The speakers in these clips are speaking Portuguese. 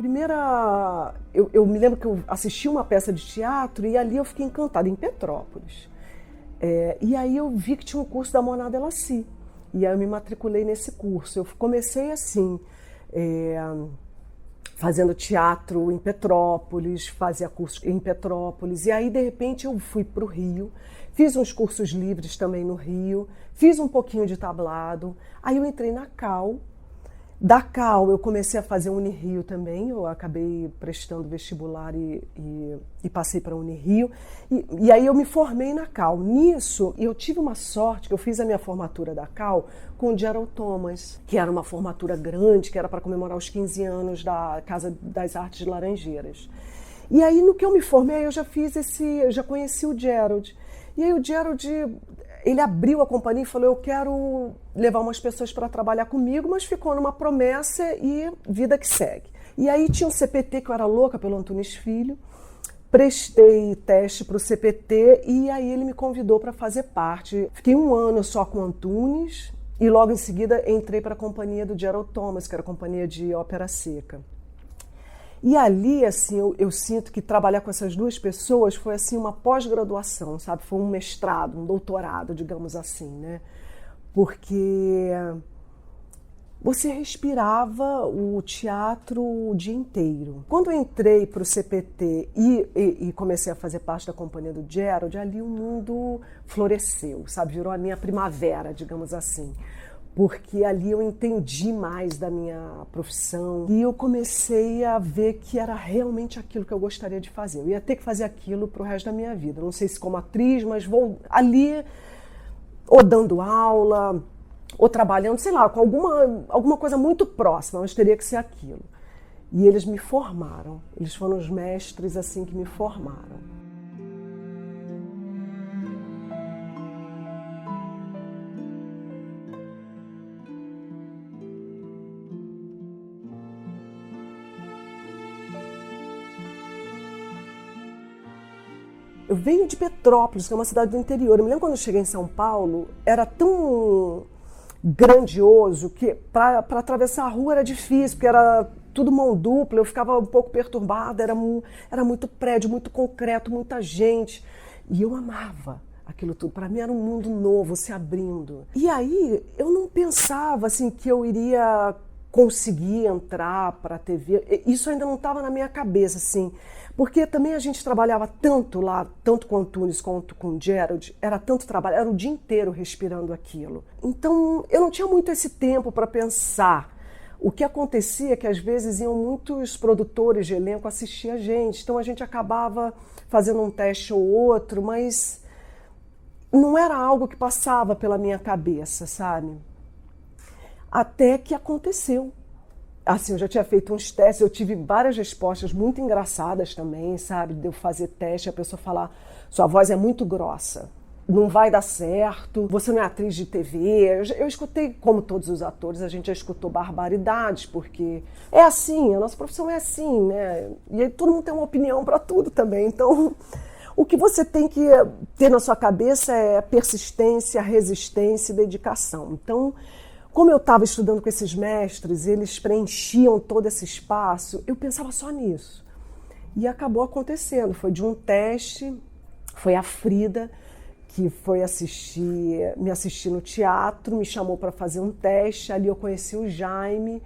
primeira... Eu me lembro que eu assisti uma peça de teatro e ali eu fiquei encantada, em Petrópolis. E aí eu vi que tinha um curso da Mona Delacille. E aí eu me matriculei nesse curso. Eu comecei assim, fazendo teatro em Petrópolis, fazia cursos em Petrópolis. E aí, de repente, eu fui para o Rio, fiz uns cursos livres também no Rio, fiz um pouquinho de tablado. Aí eu entrei na CAL. Da CAL eu comecei a fazer Unirio também, eu acabei prestando vestibular e passei para a Unirio. E aí eu me formei na CAL. Nisso, eu tive uma sorte que eu fiz a minha formatura da CAL com o Gerald Thomas, que era uma formatura grande, que era para comemorar os 15 anos da Casa das Artes de Laranjeiras. E aí no que eu me formei, eu já conheci o Gerald. E aí o Gerald... Ele abriu a companhia e falou, eu quero levar umas pessoas para trabalhar comigo, mas ficou numa promessa e vida que segue. E aí tinha um CPT, que eu era louca pelo Antunes Filho, prestei teste para o CPT e aí ele me convidou para fazer parte. Fiquei 1 ano só com o Antunes e logo em seguida entrei para a companhia do Gerald Thomas, que era a companhia de ópera seca. E ali, assim, eu sinto que trabalhar com essas duas pessoas foi, assim, uma pós-graduação, sabe? Foi um mestrado, um doutorado, digamos assim, né? Porque você respirava o teatro o dia inteiro. Quando eu entrei para o CPT e comecei a fazer parte da companhia do Gerald, ali o mundo floresceu, sabe? Virou a minha primavera, digamos assim. Porque ali eu entendi mais da minha profissão e eu comecei a ver que era realmente aquilo que eu gostaria de fazer. Eu ia ter que fazer aquilo para o resto da minha vida. Não sei se como atriz, mas vou ali ou dando aula, ou trabalhando, sei lá, com alguma coisa muito próxima, mas teria que ser aquilo. E eles me formaram. Eles foram os mestres assim que me formaram. Eu venho de Petrópolis, que é uma cidade do interior. Eu me lembro quando eu cheguei em São Paulo, era tão grandioso que para atravessar a rua era difícil, porque era tudo mão dupla, eu ficava um pouco perturbada, era muito prédio, muito concreto, muita gente. E eu amava aquilo tudo. Para mim era um mundo novo se abrindo. E aí eu não pensava assim, que eu iria conseguir entrar para a TV. Isso ainda não estava na minha cabeça, assim. Porque também a gente trabalhava tanto lá, tanto com o Antunes quanto com o Gerald, era tanto trabalho, era o dia inteiro respirando aquilo. Então eu não tinha muito esse tempo para pensar. O que acontecia é que às vezes iam muitos produtores de elenco assistir a gente, então a gente acabava fazendo um teste ou outro, mas não era algo que passava pela minha cabeça, sabe? Até que aconteceu. Assim, eu já tinha feito uns testes, eu tive várias respostas muito engraçadas também, sabe? De eu fazer teste, a pessoa falar, sua voz é muito grossa, não vai dar certo, você não é atriz de TV. Eu escutei, como todos os atores, a gente já escutou barbaridades, porque é assim, a nossa profissão é assim, né? E aí todo mundo tem uma opinião para tudo também, então o que você tem que ter na sua cabeça é persistência, resistência e dedicação. Então, como eu estava estudando com esses mestres, eles preenchiam todo esse espaço, eu pensava só nisso. E acabou acontecendo. Foi de um teste, foi a Frida, que foi me assistir no teatro, me chamou para fazer um teste, ali eu conheci o Jaime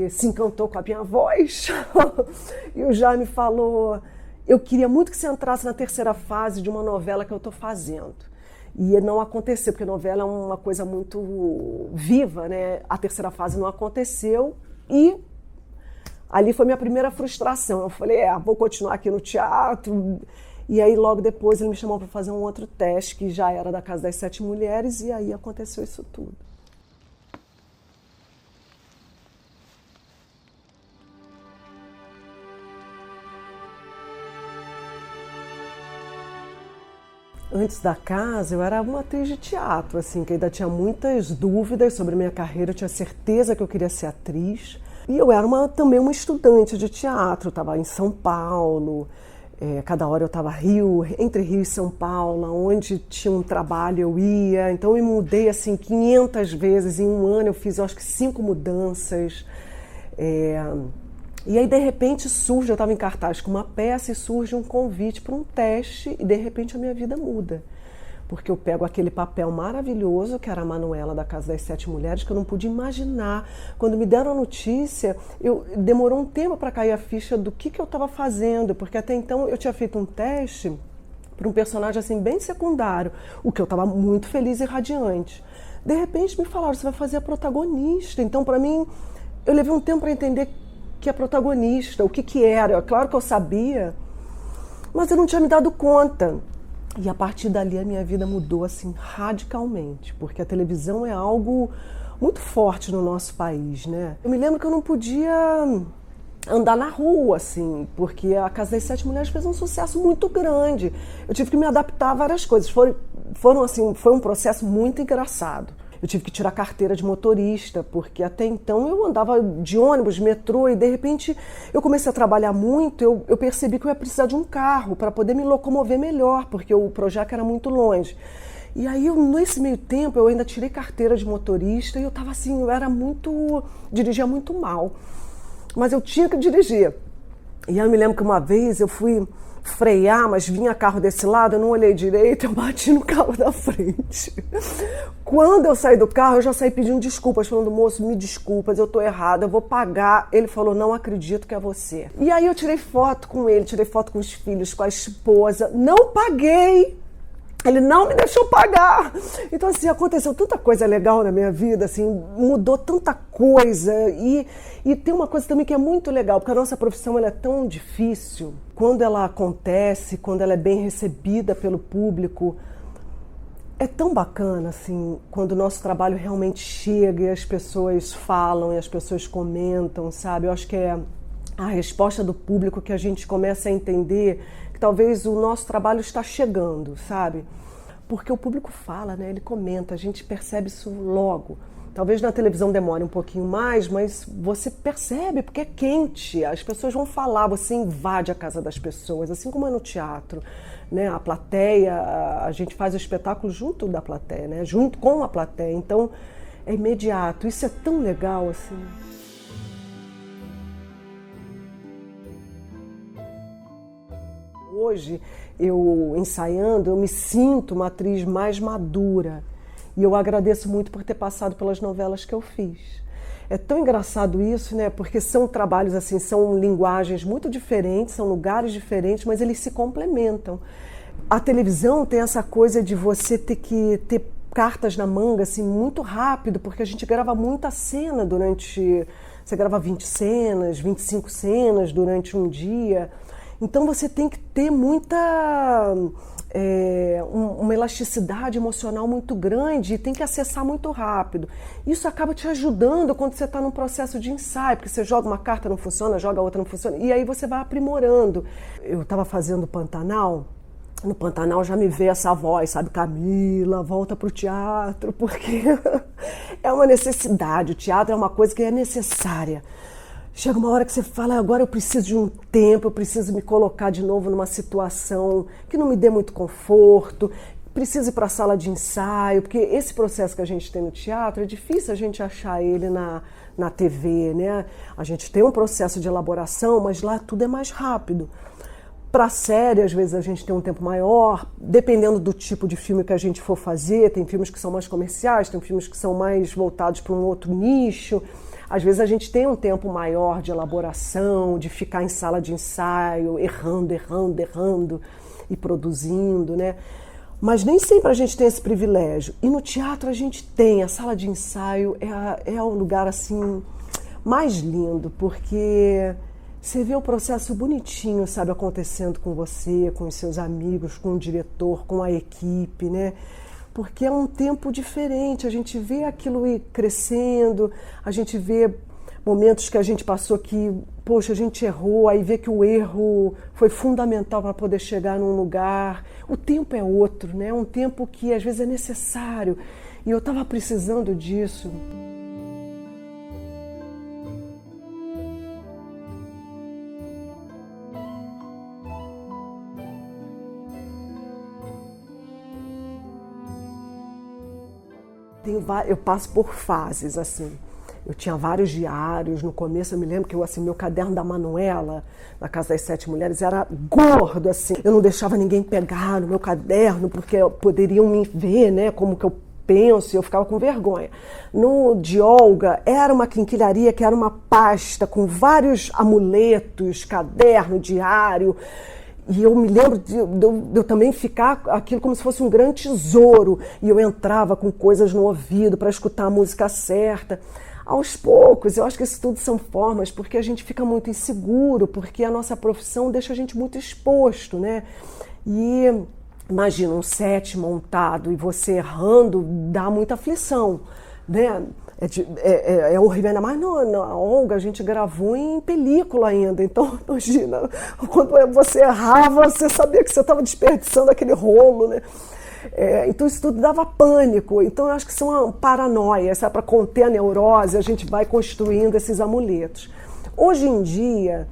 se encantou com a minha voz, e o Jaime falou, eu queria muito que você entrasse na 3ª fase de uma novela que eu estou fazendo. E não aconteceu, porque a novela é uma coisa muito viva, né? A 3ª fase não aconteceu e ali foi minha primeira frustração. Eu falei, vou continuar aqui no teatro. E aí logo depois ele me chamou para fazer um outro teste, que já era da Casa das 7 Mulheres, e aí aconteceu isso tudo. Antes da Casa, eu era uma atriz de teatro, assim, que ainda tinha muitas dúvidas sobre a minha carreira, eu tinha certeza que eu queria ser atriz. E eu era também uma estudante de teatro, eu estava em São Paulo, cada hora eu estava entre Rio e São Paulo, onde tinha um trabalho eu ia, então eu me mudei assim 500 vezes, em um ano eu fiz acho que 5 mudanças. E aí, de repente, surge, eu estava em cartaz com uma peça e surge um convite para um teste e, de repente, a minha vida muda. Porque eu pego aquele papel maravilhoso, que era a Manuela da Casa das Sete Mulheres, que eu não pude imaginar. Quando me deram a notícia, demorou um tempo para cair a ficha do que eu estava fazendo, porque até então eu tinha feito um teste para um personagem assim bem secundário, o que eu estava muito feliz e radiante. De repente me falaram, você vai fazer a protagonista. Então, para mim, eu levei um tempo para entender que a protagonista, o que era. Claro que eu sabia, mas eu não tinha me dado conta. E a partir dali a minha vida mudou assim radicalmente, porque a televisão é algo muito forte no nosso país, né? Eu me lembro que eu não podia andar na rua, assim, porque a Casa das Sete Mulheres fez um sucesso muito grande. Eu tive que me adaptar a várias coisas. Foi um processo muito engraçado. Eu tive que tirar carteira de motorista, porque até então eu andava de ônibus, metrô, e de repente eu comecei a trabalhar muito, eu percebi que eu ia precisar de um carro para poder me locomover melhor, porque o Projac era muito longe. E aí, nesse meio tempo, eu ainda tirei carteira de motorista e eu estava assim, dirigia muito mal. Mas eu tinha que dirigir. E aí eu me lembro que uma vez eu fui frear, mas vinha carro desse lado, eu não olhei direito, eu bati no carro da frente. Quando eu saí do carro, eu já saí pedindo desculpas, falando, moço, me desculpas, eu tô errada, eu vou pagar. Ele falou, não acredito que é você. E aí eu tirei foto com ele, tirei foto com os filhos, com a esposa, não paguei. Ele não me deixou pagar. Então, assim, aconteceu tanta coisa legal na minha vida, assim, mudou tanta coisa. E tem uma coisa também que é muito legal, porque a nossa profissão ela é tão difícil. Quando ela acontece, quando ela é bem recebida pelo público, é tão bacana, assim, quando o nosso trabalho realmente chega e as pessoas falam e as pessoas comentam, sabe? Eu acho que é a resposta do público que a gente começa a entender que talvez o nosso trabalho está chegando, sabe? Porque o público fala, né? Ele comenta, a gente percebe isso logo. Talvez na televisão demore um pouquinho mais, mas você percebe, porque é quente, as pessoas vão falar, você invade a casa das pessoas, assim como é no teatro, né? A plateia, a gente faz o espetáculo junto da plateia, né? Junto com a plateia, então é imediato, isso é tão legal, assim. Hoje, eu ensaiando, eu me sinto uma atriz mais madura. E eu agradeço muito por ter passado pelas novelas que eu fiz. É tão engraçado isso, né? Porque são trabalhos assim, são linguagens muito diferentes, são lugares diferentes, mas eles se complementam. A televisão tem essa coisa de você ter que ter cartas na manga assim muito rápido, porque a gente grava muita cena durante... Você grava 20 cenas, 25 cenas durante um dia. Então você tem que ter uma elasticidade emocional muito grande e tem que acessar muito rápido. Isso acaba te ajudando quando você está num processo de ensaio, porque você joga uma carta, não funciona, joga outra, não funciona, e aí você vai aprimorando. Eu estava fazendo Pantanal, no Pantanal já me veio essa voz, sabe, Camila, volta pro teatro, porque é uma necessidade, o teatro é uma coisa que é necessária. Chega uma hora que você fala, agora eu preciso de um tempo, eu preciso me colocar de novo numa situação que não me dê muito conforto, preciso ir para a sala de ensaio, porque esse processo que a gente tem no teatro, é difícil a gente achar ele na TV, né? A gente tem um processo de elaboração, mas lá tudo é mais rápido. Para a série, às vezes a gente tem um tempo maior, dependendo do tipo de filme que a gente for fazer, tem filmes que são mais comerciais, tem filmes que são mais voltados para um outro nicho. Às vezes a gente tem um tempo maior de elaboração, de ficar em sala de ensaio, errando e produzindo, né? Mas nem sempre a gente tem esse privilégio. E no teatro a gente tem, a sala de ensaio é o lugar assim mais lindo, porque você vê o processo bonitinho, sabe, acontecendo com você, com os seus amigos, com o diretor, com a equipe, né? Porque é um tempo diferente, a gente vê aquilo ir crescendo, a gente vê momentos que a gente passou que, poxa, a gente errou, aí vê que o erro foi fundamental para poder chegar num lugar. O tempo é outro, né? É um tempo que às vezes é necessário, e eu estava precisando disso. Eu passo por fases, assim. Eu tinha vários diários. No começo eu me lembro que meu caderno da Manuela, na Casa das Sete Mulheres, era gordo, assim. Eu não deixava ninguém pegar no meu caderno, porque poderiam me ver, né, como que eu penso, e eu ficava com vergonha. No de Olga, era uma quinquilharia que era uma pasta com vários amuletos, caderno, diário. E eu me lembro de eu também ficar aquilo como se fosse um grande tesouro. E eu entrava com coisas no ouvido para escutar a música certa. Aos poucos, eu acho que isso tudo são formas, porque a gente fica muito inseguro, porque a nossa profissão deixa a gente muito exposto, né? E imagina um set montado e você errando, dá muita aflição, né? É horrível, ainda mais na Olga, a gente gravou em película ainda, então imagina, quando você errava, você sabia que você estava desperdiçando aquele rolo, né? Então isso tudo dava pânico, então eu acho que isso é uma paranoia, sabe? Para conter a neurose, a gente vai construindo esses amuletos. Hoje em dia,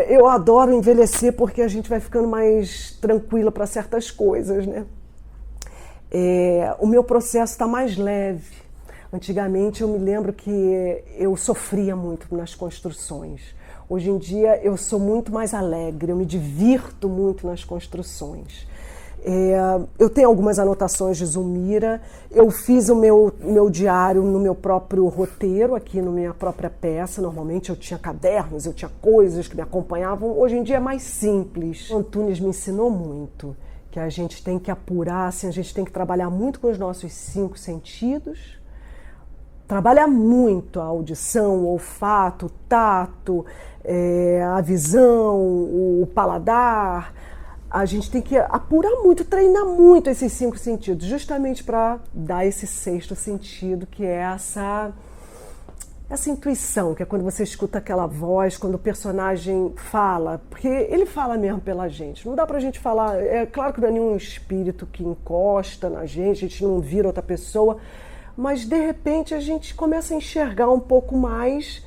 eu adoro envelhecer porque a gente vai ficando mais tranquila para certas coisas, né? O meu processo está mais leve. Antigamente eu me lembro que eu sofria muito nas construções. Hoje em dia eu sou muito mais alegre, eu me divirto muito nas construções. Eu tenho algumas anotações de Zulmira, eu fiz o meu diário no meu próprio roteiro, aqui na minha própria peça. Normalmente eu tinha cadernos, eu tinha coisas que me acompanhavam. Hoje em dia é mais simples. O Antunes me ensinou muito, que a gente tem que apurar, assim, a gente tem que trabalhar muito com os nossos 5 sentidos, trabalhar muito a audição, o olfato, o tato, a visão, o paladar. A gente tem que apurar muito, treinar muito esses 5 sentidos, justamente para dar esse 6º sentido, que é essa intuição, que é quando você escuta aquela voz, quando o personagem fala, porque ele fala mesmo pela gente. Não dá pra gente falar, é claro que não é nenhum espírito que encosta na gente, a gente não vira outra pessoa, mas de repente a gente começa a enxergar um pouco mais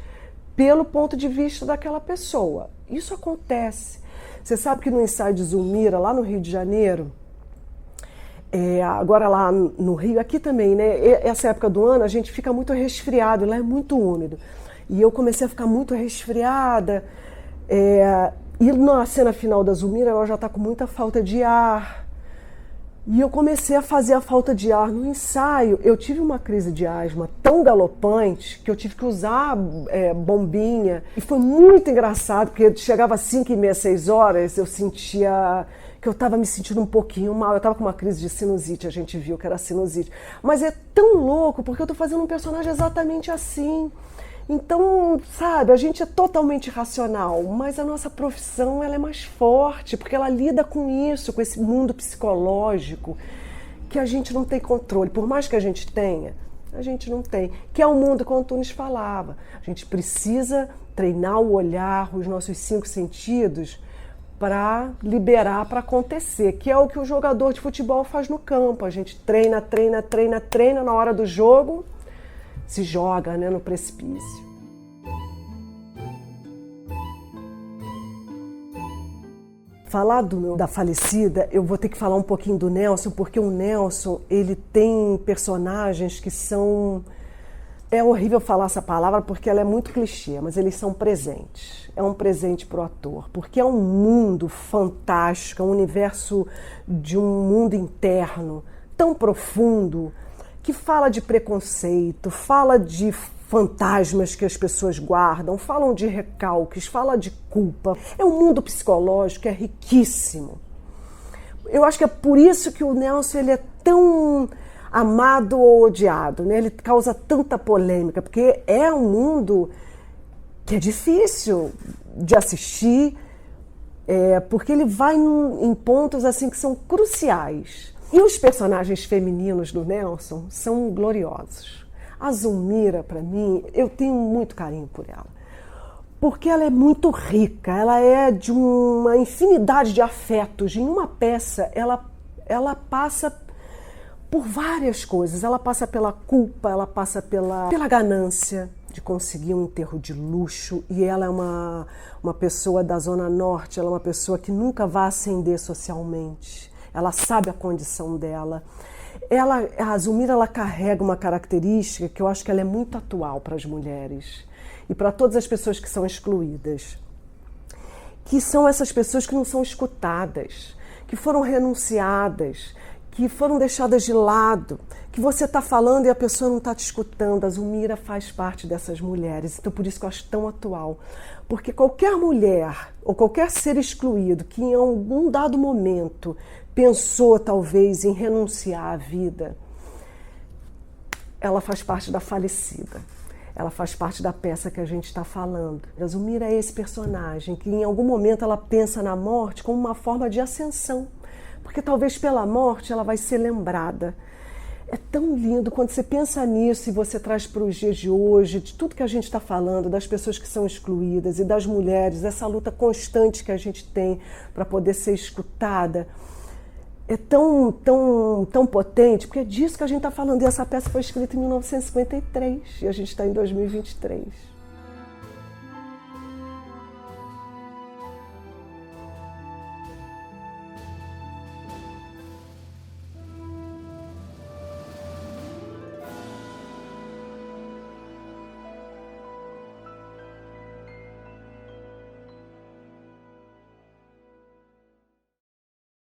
pelo ponto de vista daquela pessoa. Isso acontece. Você sabe que no ensaio de Zulmira, lá no Rio de Janeiro, agora lá no Rio, aqui também, né? Essa época do ano a gente fica muito resfriado, lá é muito úmido. E eu comecei a ficar muito resfriada. E na cena final da Zulmira, ela já está com muita falta de ar. E eu comecei a fazer a falta de ar no ensaio. Eu tive uma crise de asma tão galopante que eu tive que usar bombinha. E foi muito engraçado, porque chegava às 5h30, 6 horas, eu sentia que eu estava me sentindo um pouquinho mal. Eu estava com uma crise de sinusite, a gente viu que era sinusite. Mas é tão louco, porque eu estou fazendo um personagem exatamente assim. Então, sabe, a gente é totalmente racional, mas a nossa profissão ela é mais forte, porque ela lida com isso, com esse mundo psicológico que a gente não tem controle. Por mais que a gente tenha, a gente não tem. Que é o mundo que o Antunes falava. A gente precisa treinar o olhar, os nossos 5 sentidos, para liberar, para acontecer, que é o que o jogador de futebol faz no campo. A gente treina, treina, treina, treina, na hora do jogo se joga, né, no precipício. Falar da falecida, eu vou ter que falar um pouquinho do Nelson, porque o Nelson, ele tem personagens que são... É horrível falar essa palavra porque ela é muito clichê, mas eles são presentes. É um presente para o ator, porque é um mundo fantástico, é um universo de um mundo interno tão profundo, que fala de preconceito, fala de fantasmas que as pessoas guardam, falam de recalques, fala de culpa. É um mundo psicológico, é riquíssimo. Eu acho que é por isso que o Nelson ele é tão amado ou odiado, né? Ele causa tanta polêmica, porque é um mundo que é difícil de assistir, porque ele vai em pontos assim que são cruciais. E os personagens femininos do Nelson são gloriosos. A Zulmira, para mim, eu tenho muito carinho por ela, porque ela é muito rica, ela é de uma infinidade de afetos. Em uma peça, ela passa por várias coisas. Ela passa pela culpa, ela passa pela ganância de conseguir um enterro de luxo, e ela é uma pessoa da Zona Norte, ela é uma pessoa que nunca vai ascender socialmente. Ela sabe a condição dela. A Zulmira, ela carrega uma característica que eu acho que ela é muito atual para as mulheres e para todas as pessoas que são excluídas, que são essas pessoas que não são escutadas, que foram renunciadas, que foram deixadas de lado, que você está falando e a pessoa não está te escutando. A Zulmira faz parte dessas mulheres, então por isso que eu acho tão atual. Porque qualquer mulher ou qualquer ser excluído que em algum dado momento pensou talvez em renunciar à vida, ela faz parte da falecida. Ela faz parte da peça que a gente está falando. A Zulmira é esse personagem que em algum momento ela pensa na morte como uma forma de ascensão. Porque talvez pela morte ela vai ser lembrada. É tão lindo quando você pensa nisso e você traz para os dias de hoje, de tudo que a gente está falando, das pessoas que são excluídas e das mulheres, essa luta constante que a gente tem para poder ser escutada. É tão potente, porque é disso que a gente está falando. E essa peça foi escrita em 1953 e a gente está em 2023.